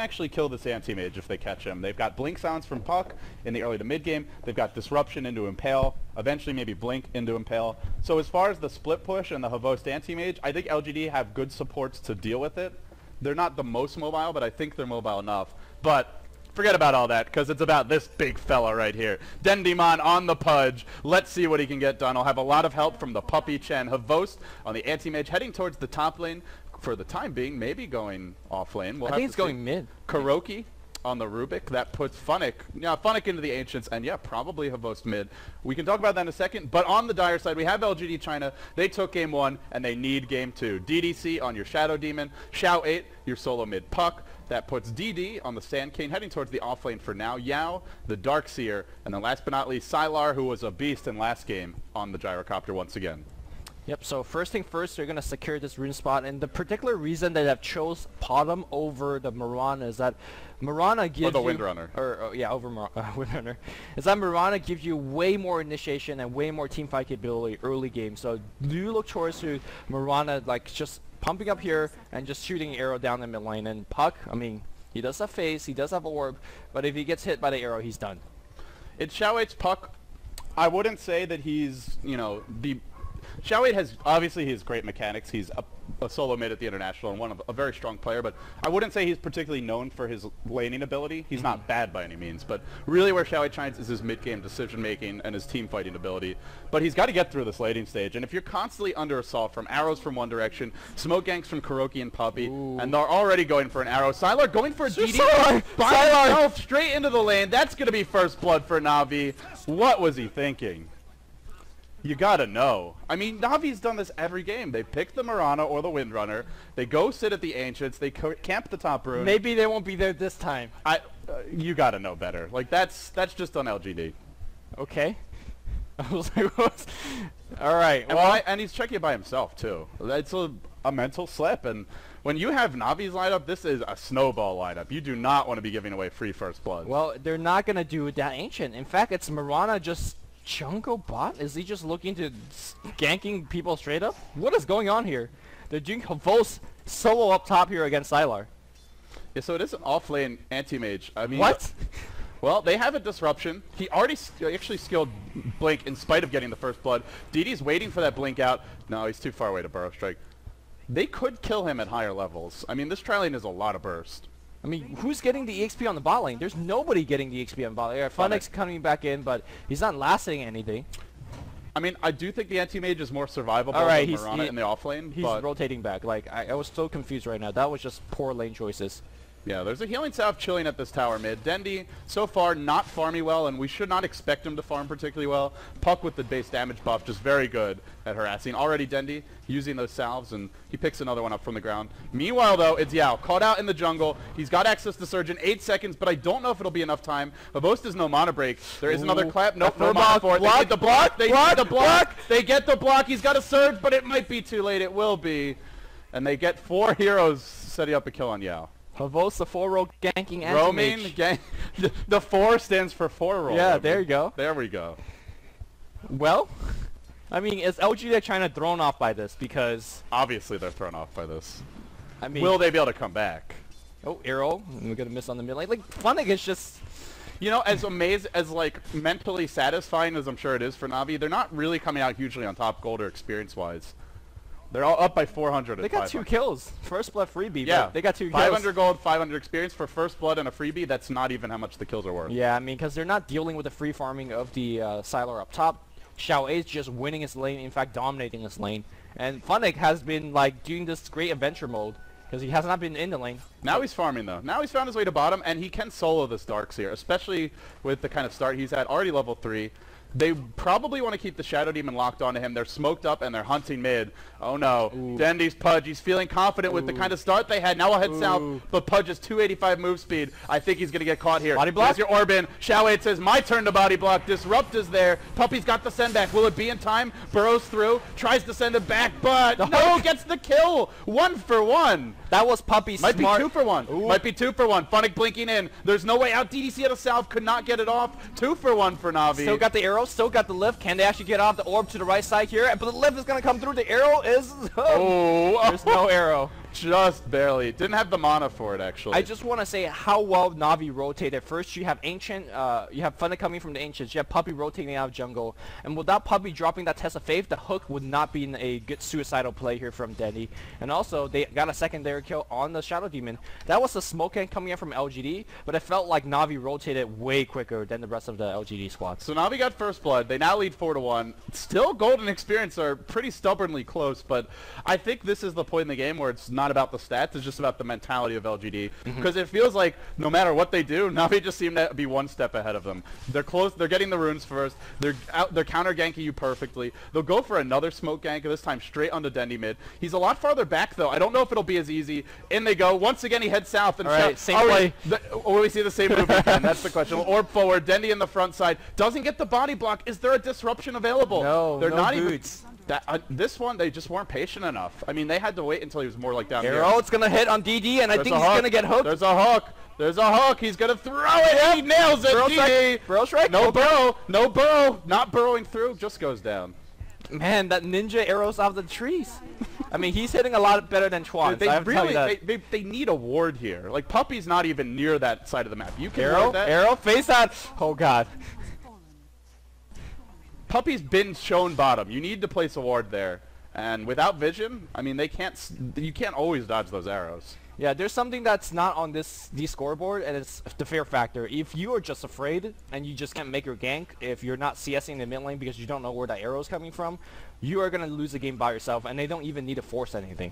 actually kill this anti-mage if they catch him. They've got blink sounds from Puck in the early to mid game. They've got disruption into impale, eventually maybe blink into impale. So as far as the split push and the Havost anti-mage, I think LGD have good supports to deal with it. They're not the most mobile, but I think they're mobile enough. But forget about all that, because it's about this big fella right here. Dendimon on the Pudge. Let's see what he can get done. I'll have a lot of help from the Puppy Chen. Havost on the anti-mage, heading towards the top lane. For the time being, maybe going off lane. I think it's going mid. Kuroki on the Rubik. That puts Funnick into the Ancients, and yeah, probably Havost mid. We can talk about that in a second, but on the Dire side, we have LGD China. They took game 1, and they need game 2. DDC on your Shadow Demon. Xiao 8, your solo mid Puck. That puts DD on the Sand King, heading towards the off lane for now. Yao, the Darkseer, and then last but not least, Sylar, who was a beast in last game on the Gyrocopter once again. Yep, so first thing first, they're going to secure this rune spot, and the particular reason that I've chose Potom over the Mirana is that Mirana gives or the Windrunner. Yeah, over Windrunner. Is that Mirana gives you way more initiation and way more teamfight capability early game, so do look towards to Mirana like just pumping up here and just shooting arrow down the mid lane, and Puck, I mean, he does have phase, he does have orb, but if he gets hit by the arrow, he's done. It's Xiao 8's Puck. I wouldn't say that he's, you know, Xiao 8 has, obviously he has great mechanics. He's a solo mid at the International and a very strong player, but I wouldn't say he's particularly known for his laning ability. He's not bad by any means, but really where Xiao 8 shines is his mid-game decision-making and his team-fighting ability. But he's got to get through this laning stage, and if you're constantly under assault from arrows from one direction, smoke ganks from Kuroki and Puppy, and they're already going for an arrow. Sylar going for a DD by himself straight into the lane. That's going to be first blood for Na'Vi. What was he thinking? You gotta know. I mean, Navi's done this every game. They pick the Mirana or the Windrunner. They go sit at the Ancients. They camp the top rune. Maybe they won't be there this time. You gotta know better. Like, that's just on LGD. Okay. I was like, all right. And, and he's checking it by himself, too. It's a mental slip. And when you have Navi's lineup, this is a snowball lineup. You do not want to be giving away free first blood. Well, they're not going to do that Ancient. In fact, it's Mirana just Jungle bot? Is he just looking to ganking people straight up? What is going on here? They're doing Havost solo up top here against Sylar. Yeah, so it is an off-lane anti-mage. I mean, what? Well, they have a disruption. He already actually skilled Blink in spite of getting the first blood. DD's waiting for that Blink out. No, he's too far away to Burrow Strike. They could kill him at higher levels. I mean, this tri-lane is a lot of burst. I mean, who's getting the EXP on the bot lane? There's nobody getting the XP on the bot lane. Yeah, Funnick's coming back in, but he's not lasting anything. I mean, I do think the anti-mage is more survivable than Mirana in the off lane. He's rotating back. Like, I was so confused right now. That was just poor lane choices. Yeah, there's a healing salve chilling at this tower mid. Dendi, so far, not farming well, and we should not expect him to farm particularly well. Puck with the base damage buff, just very good at harassing. Already Dendi using those salves, and he picks another one up from the ground. Meanwhile, though, it's Yao, caught out in the jungle. He's got access to Surgeon, 8 seconds, but I don't know if it'll be enough time. Havost is no mana break. There is another clap. Nope, no mana for it. They get the block. They get the block. They get the block. He's got a surge, but it might be too late. It will be. And they get 4 heroes setting up a kill on Yao. Havost, the 4-roll ganking anti-mage. Roaming, the 4 stands for 4-roll. Yeah, there you go. There we go. Well, I mean, is LGD trying to thrown off by this? Because obviously they're thrown off by this. I mean, will they be able to come back? Oh, arrow. We're gonna miss on the mid lane. Like, Funnick is just, you know, as like mentally satisfying as I'm sure it is for Na'Vi, they're not really coming out hugely on top gold or experience-wise. They're all up by 400. They got 2 kills. First blood freebie. Yeah, they got 2 kills. 500 gold, 500 experience for first blood and a freebie. That's not even how much the kills are worth. Yeah, I mean, because they're not dealing with the free farming of the Sylar up top. Xiao 8 is just winning his lane, in fact, dominating his lane. And Funnick has been like doing this great adventure mode because he has not been in the lane. Now he's farming though. Now he's found his way to bottom, and he can solo this Darkseer, especially with the kind of start he's had. Already level 3. They probably want to keep the Shadow Demon locked onto him. They're smoked up and they're hunting mid. Oh no. Ooh. Dendi's Pudge. He's feeling confident with the kind of start they had. Now I'll head south, but Pudge is 285 move speed. I think he's going to get caught here. Body block? There's your Orb in. Xiao 8 says, my turn to body block. Disrupt is there. Puppy's got the send back. Will it be in time? Burrows through. Tries to send it back, but no, gets the kill. 1 for 1. That was Puppy smart. Might be 2 for 1. Ooh. Might be 2 for 1. Funnick blinking in. There's no way out. DDC at a salve. Could not get it off. 2 for 1 for Na'Vi. Still got the arrow. Still got the lift. Can they actually get off the orb to the right side here? But the lift is going to come through. The arrow is... there's no arrow. Just barely. Didn't have the mana for it, actually. I just want to say how well Na'Vi rotated. First, you have Ancient, you have Funny coming from the Ancients, you have Puppey rotating out of jungle, and without Puppey dropping that Test of Faith, the hook would not be a good suicidal play here from Dendi. And also, they got a secondary kill on the Shadow Demon. That was a smoke gank coming in from LGD, but it felt like Na'Vi rotated way quicker than the rest of the LGD squad. So Na'Vi got first blood. They now lead 4-1. Still, Gold and Experience are pretty stubbornly close, but I think this is the point in the game where it's not about the stats, it's just about the mentality of LGD. Because it feels like no matter what they do, Na'Vi just seem to be one step ahead of them. They're close, they're getting the runes first, they're counter ganking you perfectly. They'll go for another smoke gank, this time straight onto Dendi mid. He's a lot farther back though. I don't know if it'll be as easy. In they go. Once again he heads south and same play. Will we see the same move again? That's the question. Orb forward, Dendi in the front side. Doesn't get the body block. Is there a disruption available? No, they're no not boots. even. This one, they just weren't patient enough. I mean, they had to wait until he was more like down here. Arrow, it's gonna hit on DD, and I think he's gonna get hooked. There's a hook. There's a hook. He's gonna throw it. Yep. He nails it. DD. Burrow strike. No burrow. No burrow. Not burrowing through. Just goes down. Man, that ninja arrows off the trees. I mean, he's hitting a lot better than Chuan. They need a ward here. Like Puppey's not even near that side of the map. You can ward that. Arrow, face that. Oh god. Puppey's been shown bottom. You need to place a ward there. And without vision, I mean, you can't always dodge those arrows. Yeah, there's something that's not on this scoreboard, and it's the fear factor. If you are just afraid and you just can't make your gank, if you're not CSing the mid lane because you don't know where that arrow is coming from, you are going to lose the game by yourself, and they don't even need to force anything.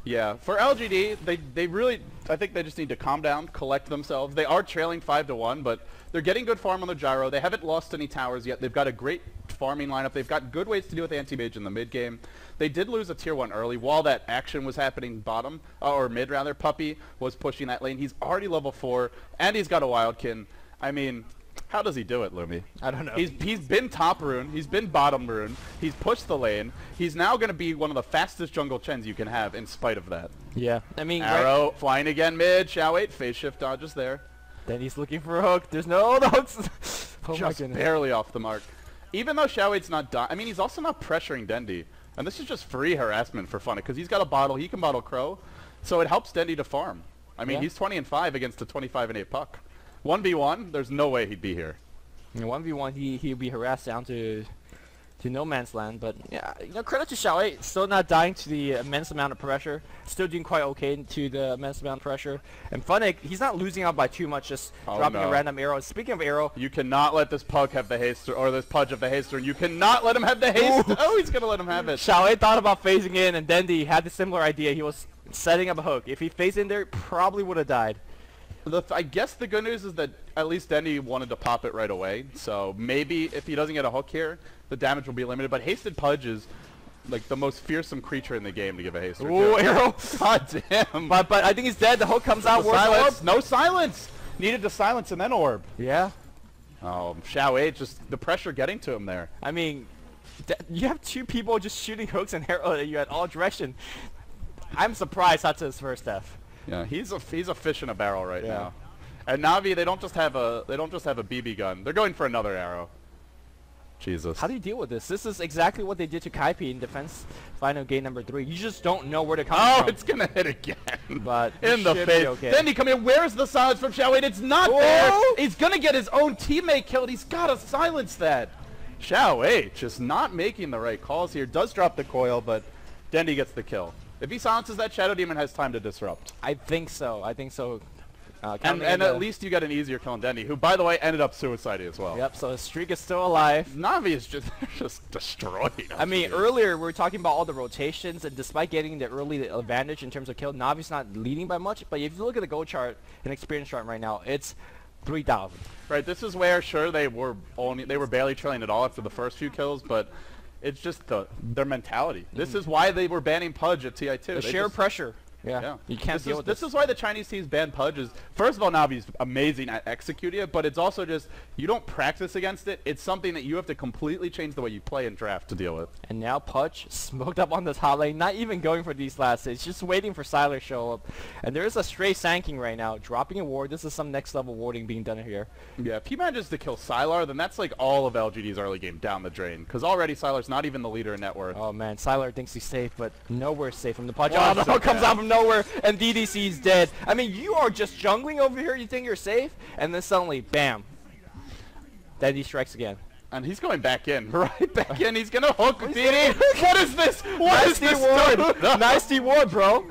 Yeah, for LGD, they really, I think they just need to calm down, collect themselves. They are trailing 5-1, but they're getting good farm on the gyro. They haven't lost any towers yet. They've got a great farming lineup. They've got good ways to deal with anti-mage in the mid game. They did lose a tier 1 early while that action was happening bottom, or mid rather. Puppey was pushing that lane. He's already level 4, and he's got a wildkin. I mean, how does he do it, Lumi? I don't know. He's been top rune. He's been bottom rune. He's pushed the lane. He's now going to be one of the fastest jungle chens you can have in spite of that. Yeah, I mean... Arrow flying again mid. Shall wait. Phase shift dodges there. Then he's looking for a hook. There's no the hooks. Oh just barely off the mark. Even though Shao Weight's not I mean, he's also not pressuring Dendi. And this is just free harassment for fun, because he's got a bottle. He can bottle Crow. So it helps Dendi to farm. I mean, he's 20-5 against a 25-8 puck. 1v1, there's no way he'd be here. In 1v1, he'd be harassed down to no man's land. But yeah, you know, credit to Shao Wei, still not dying to the immense amount of pressure. Still doing quite okay to the immense amount of pressure. And Funnick, he's not losing out by too much, just dropping a random arrow. Speaking of arrow, you cannot let this Pug have the haste, or this Pudge have the haste, and you cannot let him have the haste. Oh, he's gonna let him have it. Shao Wei thought about phasing in, and Dendi had the similar idea. He was setting up a hook. If he phased in there, he probably would have died. I guess the good news is that at least Dendi wanted to pop it right away. So maybe if he doesn't get a hook here, the damage will be limited. But Hasted Pudge is like the most fearsome creature in the game to give a haste. Ooh, arrow! God damn! But I think he's dead. The hook comes out. Silence. No silence. Needed to silence and then orb. Yeah. Oh, Shao Wei, just the pressure getting to him there. I mean, you have two people just shooting hooks and arrows at you at all direction. I'm surprised that's his first death. Yeah, he's a fish in a barrel right now. And Na'Vi, they don't just have a BB gun. They're going for another arrow. Jesus. How do you deal with this? This is exactly what they did to Kaipi in defense final game number 3. You just don't know where to come from. Oh, it's gonna hit again. But in the face. Okay. Then he come in. Where's the silence from Shao Wei? It's not there. He's gonna get his own teammate killed. He's gotta silence that. Shao Wei just not making the right calls here. Does drop the coil, but Dendi gets the kill. If he silences that, Shadow Demon has time to disrupt. I think so. I think so. And at least you got an easier kill on Dendi, who, by the way, ended up suiciding as well. Yep, so his streak is still alive. Na'Vi is just destroyed. I mean, earlier we were talking about all the rotations, and despite getting the early advantage in terms of kill, Na'Vi's not leading by much. But if you look at the goal chart and experience chart right now, it's 3,000. Right, this is where, sure, they were barely trailing at all after the first few kills, but it's just their mentality. This is why they were banning Pudge at TI2. The sheer pressure. Yeah. You can't deal with this. This is why the Chinese teams ban Pudge. Is first of all, Navi's amazing at executing it, but it's also just you don't practice against it. It's something that you have to completely change the way you play and draft to deal with. And now Pudge smoked up on this hot lane, not even going for these last hits, just waiting for Sylar to show up. And there is a stray Sanking right now, dropping a ward. This is some next level warding being done here. Yeah, if he manages to kill Sylar, then that's like all of LGD's early game down the drain. Because already Sylar's not even the leader in net worth. Oh man, Sylar thinks he's safe, but nowhere safe from the Pudge. Wow, Oh, the hook comes out from nowhere, and DDC's dead. I mean, you are just jungling over here, you think you're safe, and then suddenly, bam. Dendi strikes again. And he's going back in, right back in. He's gonna hook DD. What is this? What is this ward? Nice ward, bro.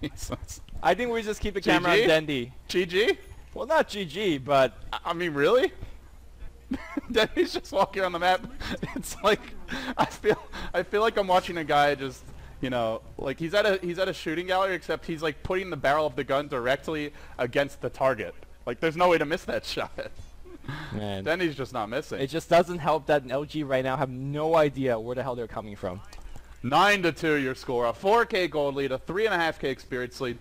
Jesus. I think we just keep the camera on Dendi. GG? Well, not GG, but I mean, really? Dendi's just walking around the map. It's like I feel like I'm watching a guy just, you know, like he's at a shooting gallery, except he's like putting the barrel of the gun directly against the target. Like there's no way to miss that shot. Man, Dendi's just not missing. It just doesn't help that LG right now have no idea where the hell they're coming from. 9-2 your score, a 4K gold lead, a 3.5K experience lead.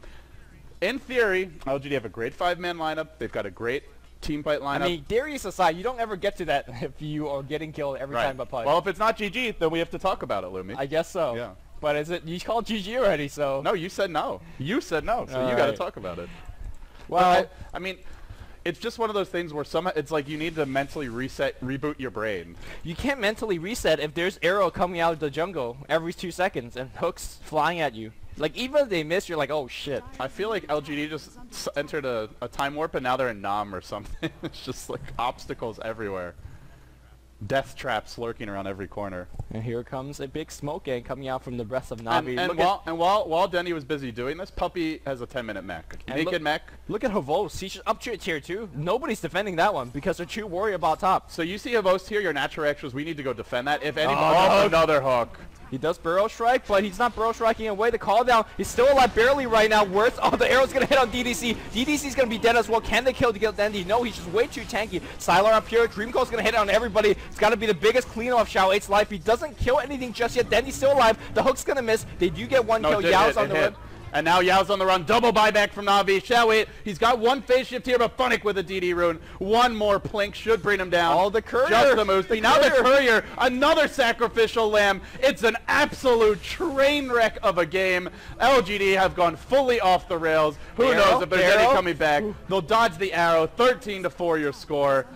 In theory, LGD have a great 5-man lineup. They've got a great team fight lineup. I mean, Darius aside, you don't ever get to that if you are getting killed every time by Pudge. Well, if it's not GG, then we have to talk about it, Lumi. I guess so. Yeah. But is it? You called GG already, so. No, you said no. You said no, so you got to talk about it. Well, I mean, it's just one of those things where it's like you need to mentally reboot your brain. You can't mentally reset if there's arrow coming out of the jungle every 2 seconds and hooks flying at you. Like, even if they miss, you're like, oh shit. I feel like LGD just entered a time warp and now they're in Nam or something. It's just like obstacles everywhere. Death traps lurking around every corner. And here comes a big smoke gang coming out from the breast of Navi. And while Dendi was busy doing this, Puppy has a 10-minute mech. Naked mech. Look at Havos. He's up to a tier 2. Nobody's defending that one because they're too worried about top. So you see Havos here, your natural reaction was we need to go defend that. If anybody, another hook. He does burrow strike, but he's not burrow striking away the call down. He's still alive barely right now. Worth. Oh, the arrow's gonna hit on DDC. DDC's gonna be dead as well. Can they kill Dendi? No, he's just way too tanky. Sylar up here. Dreamcoat's gonna hit on everybody. It's gotta be the biggest clean off Xiao8's life. He doesn't kill anything just yet. Dendi's still alive. The hook's gonna miss. They do get one kill. Yao's on the run. And now Yao's on the run. Double buyback from Navi. Xiao8, he's got one phase shift here, but Funnick with a DD rune. One more plink should bring him down. Oh, the courier. Just the moves. Now the courier, another sacrificial lamb. It's an absolute train wreck of a game. LGD have gone fully off the rails. Who knows if there's any coming back. They'll dodge the arrow. 13-4 your score.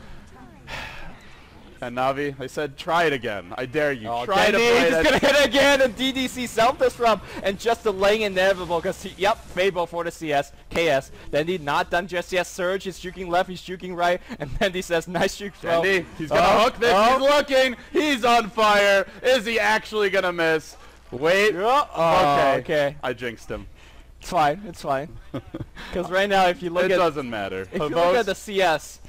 And Navi, they said, try it again. I dare you. Oh, try to play it. He's going to hit again, and DDC self-disrupt, and just delaying inevitable, because, yep, Fable for the KS. Dendi not done just yet. Surge, he's juking left, he's juking right, and Dendi says, nice juke throw. Dendi, he's going to hook this. He's looking. He's on fire. Is he actually going to miss? Wait. Okay. I jinxed him. It's fine. It's fine. Because right now, if you look it doesn't matter. If you look at the CS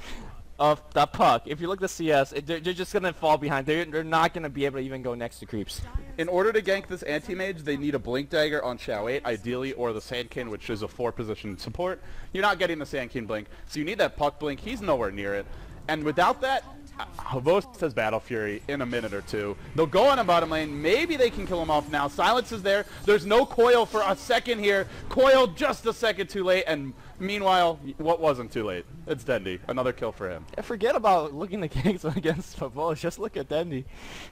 of the puck, if you look at the CS, they're just going to fall behind. They're not going to be able to even go next to creeps. In order to gank this anti-mage, they need a Blink Dagger on Xiao8, ideally, or the Sand King, which is a 4-position support. You're not getting the Sand King Blink, so you need that puck Blink. He's nowhere near it. And without that, Havos has Battle Fury in a minute or two. They'll go on a bottom lane. Maybe they can kill him off now. Silence is there. There's no Coil for a second here. Coil just a second too late, and meanwhile, what wasn't too late? It's Dendi. Another kill for him. Yeah, forget about looking at ganks against Havos. Just look at Dendi,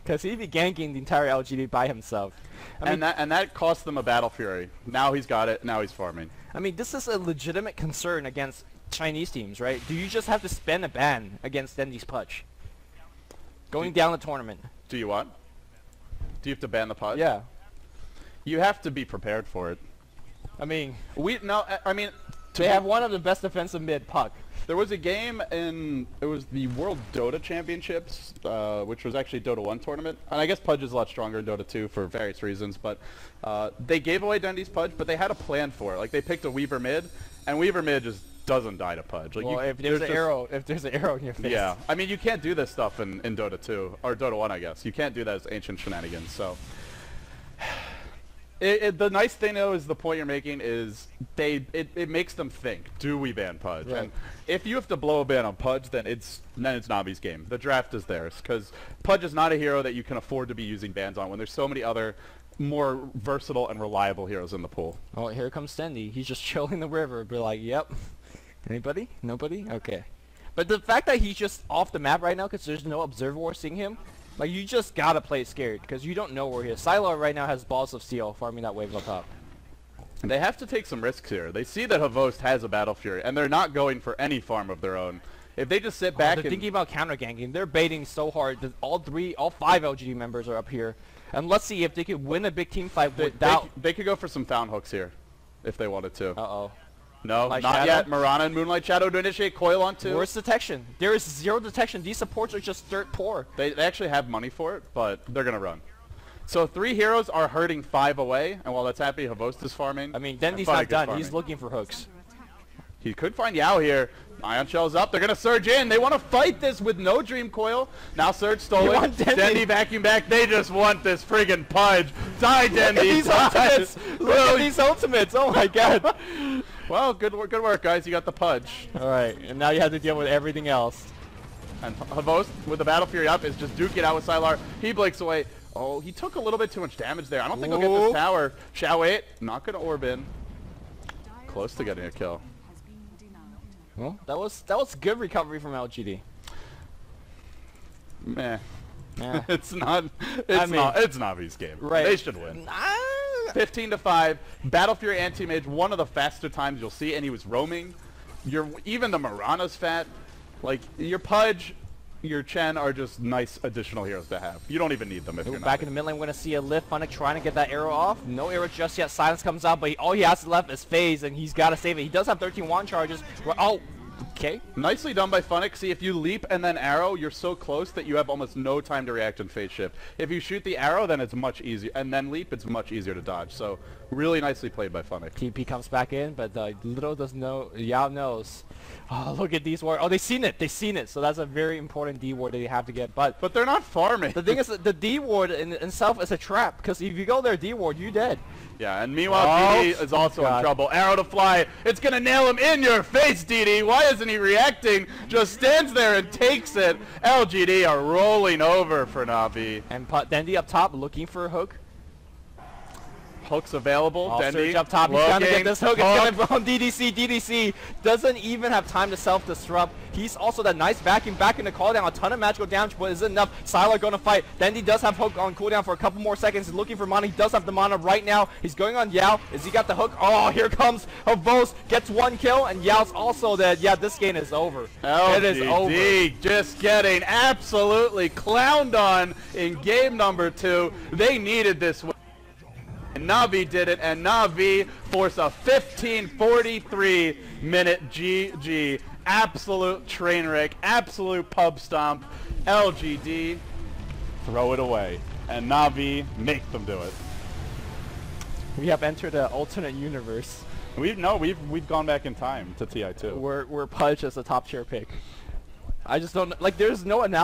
because he'd be ganking the entire LGD by himself. And that cost them a Battle Fury. Now he's got it. Now he's farming. I mean, this is a legitimate concern against Chinese teams, right? Do you just have to spend a ban against Dendi's Pudge? Going down the tournament. Do you want? Do you have to ban the Pudge? Yeah. You have to be prepared for it. I mean, they have one of the best defensive mid puck. There was a game it was the World Dota Championships, which was actually Dota 1 tournament. And I guess Pudge is a lot stronger in Dota 2 for various reasons, but they gave away Dendi's Pudge, but they had a plan for it. Like, they picked a Weaver mid, and Weaver mid just doesn't die to Pudge. Like, well, if there's an arrow in your face. Yeah, I mean, you can't do this stuff in Dota 2, or Dota 1, I guess. You can't do that as ancient shenanigans, so... the nice thing, though, is the point you're making is it makes them think, do we ban Pudge? Right. And if you have to blow a ban on Pudge, then it's Navi's game. The draft is theirs, because Pudge is not a hero that you can afford to be using bans on when there's so many other more versatile and reliable heroes in the pool. Oh, here comes Dendi. He's just chilling the river. Be like, yep. Anybody? Nobody? Okay. But the fact that he's just off the map right now because there's no observer seeing him, like, you just gotta play scared because you don't know where he is. Sylar right now has balls of steel farming that wave up top. They have to take some risks here. They see that Havost has a Battle Fury, and they're not going for any farm of their own. If they just sit back they're and thinking about counter ganking. They're baiting so hard that all 5 LGD members are up here. And let's see if they could win a big team fight without... They could go for some Found Hooks here, if they wanted to. Uh-oh. No, Moonlight not Shadow? yet. Mirana and Moonlight Shadow to initiate coil on 2. Where's detection? There is 0 detection. These supports are just dirt poor. They actually have money for it, but they're going to run. So 3 heroes are hurting 5 away, and while that's happy, Havost is farming. I mean, Dendi's not done. He's looking for hooks. He could find Yao here. Ion Shell's up. They're going to surge in. They want to fight this with no Dream Coil. Now Surge stolen. Dendi vacuum back. They just want this friggin' Pudge. Die, Dendi. Look at these ultimates. Look at these ultimates. Oh, my God. Well, good work, guys. You got the Pudge. All right, and now you have to deal with everything else. And Havost, with the Battle Fury up, is just duking it out with Sylar. He blinks away. Oh, he took a little bit too much damage there. I don't think he'll get this tower. Shao 8, not going to orb in. Close to getting a kill. Well, that was good recovery from LGD. Meh. Yeah. It's Navi's game. Right. They should win. 15-5. Battle Fury anti-mage, one of the faster times you'll see, and he was roaming. Even the Mirana's fat. Like, your Pudge, your Chen are just nice additional heroes to have. You don't even need them if you're not. Back in the mid lane, we're going to see a lift. Funnick trying to get that arrow off. No arrow just yet. Silence comes out, but all he has left is phase, and he's got to save it. He does have 13 wand charges. Oh, okay. Nicely done by Funnick. See, if you leap and then arrow, you're so close that you have almost no time to react and phase shift. If you shoot the arrow, then it's much easier, and then leap, it's much easier to dodge. So, really nicely played by Funnick. TP comes back in, but little does know, Yao knows. Oh, look at these warriors. Oh, they seen it. They seen it. So that's a very important D ward that they have to get. But they're not farming. The thing is, the D ward in itself is a trap, because if you go there D ward, you're dead. Yeah, and meanwhile, DD is also in trouble. Arrow to fly. It's going to nail him in your face, DD. Why isn't he reacting? Just stands there and takes it. LGD are rolling over for Navi. And Dendi up top looking for a hook. Hook's available. Oh, Dendi Surge up top. He's trying to get this hook. It's coming from DDC. DDC doesn't even have time to self-disrupt. He's also that nice vacuum back in the cooldown. A ton of magical damage, but is it enough? Sylar going to fight. Dendi does have hook on cooldown for a couple more seconds. He's looking for mana. He does have the mana right now. He's going on Yao. Is he got the hook? Oh, here comes Havost. Gets 1 kill, and Yao's also dead. Yeah, this game is over. LGD it is over. Just getting absolutely clowned on in game number 2. They needed this win. And Navi did it, and Navi forced a 15:43 minute GG. Absolute train wreck, absolute pub stomp. LGD throw it away, and Navi make them do it. We have entered an alternate universe. We've gone back in time to TI2. We're Pudge as a top tier pick. I just don't, like, there's no analysis.